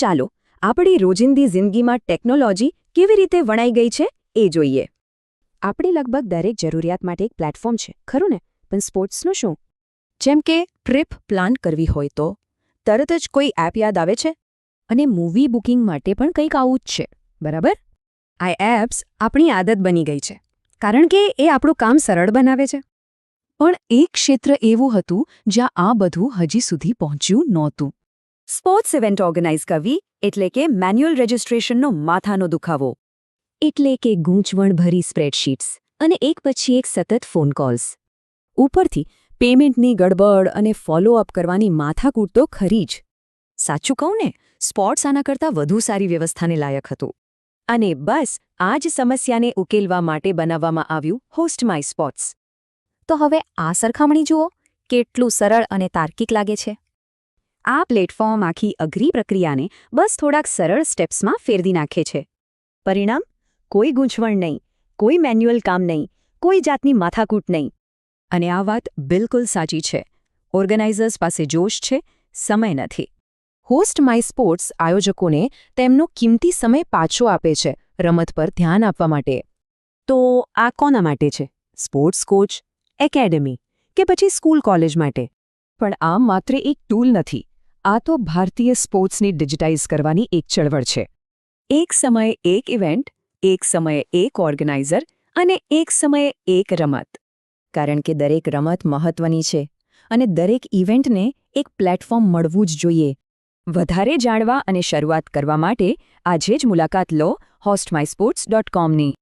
ચાલો આપણી રોજિંદી જિંદગીમાં ટેકનોલોજી કેવી રીતે વણાઈ ગઈ છે એ જોઈએ. આપણી લગભગ દરેક જરૂરિયાત માટે એક પ્લેટફોર્મ છે, ખરું ને? પણ સ્પોર્ટ્સનું શું? જેમ કે ટ્રીપ પ્લાન કરવી હોય તો તરત જ કોઈ એપ યાદ આવે છે, અને મૂવી બુકિંગ માટે પણ કંઈક આવું જ છે, બરાબર? આ એપ્સ આપણી આદત બની ગઈ છે, કારણ કે એ આપણું કામ સરળ બનાવે છે. પણ એક ક્ષેત્ર એવું હતું જ્યાં આ બધું હજી સુધી પહોંચ્યું નહોતું. સ્પોર્ટ્સ ઇવેન્ટ ઓર્ગેનાઇઝ કરવી એટલે કે મેન્યુઅલ રજિસ્ટ્રેશનનો માથાનો દુખાવો. એટલે કે ગૂંચવણભરી સ્પ્રેડશીટ્સ અને એક પછી એક સતત ફોન કોલ્સ. ઉપરથી પેમેન્ટની ગડબડ અને ફોલોઅપ કરવાની માથાકૂટ તો ખરી જ. સાચું કહું ને, સ્પોર્ટ્સ આના કરતાં વધુ સારી વ્યવસ્થાને લાયક હતું. અને બસ આ જ સમસ્યાને ઉકેલવા માટે બનાવવામાં આવ્યું હોસ્ટ માય સ્પોર્ટ્સ. તો હવે આ સરખામણી જુઓ, કેટલું સરળ અને તાર્કિક લાગે છે. આ પ્લેટફોર્મ આખી અઘરી પ્રક્રિયાને બસ થોડાક સરળ સ્ટેપ્સમાં ફેરવી નાખે છે. પરિણામ? કોઈ ગૂંચવણ નહીં, કોઈ મેન્યુઅલ કામ નહીં, કોઈ જાતની માથાકૂટ નહીં. અને આ વાત બિલકુલ સાચી છે. ઓર્ગેનાઇઝર્સ પાસે જોશ છે, સમય નથી. હોસ્ટ માય સ્પોર્ટ્સ આયોજકોને તેમનો કિંમતી સમય પાછો આપે છે રમત પર ધ્યાન આપવા માટે. તો આ કોના માટે છે? સ્પોર્ટ્સ કોચ, એકેડેમી કે પછી સ્કૂલ કોલેજ માટે? પણ આ માત્ર એક ટૂલ નથી. આ તો ભારતીય સ્પોર્ટ્સને ડિજિટાઇઝ કરવાની એક ચળવળ છે. એક સમયે એક ઇવેન્ટ, એક સમયે એક ઓર્ગેનાઇઝર અને એક સમયે એક રમત. કારણ કે દરેક રમત મહત્વની છે અને દરેક ઇવેન્ટને એક પ્લેટફોર્મ મળવું જ જોઈએ. વધારે જાણવા અને શરૂઆત કરવા માટે આજે જ મુલાકાત લો hostmysports.com ની.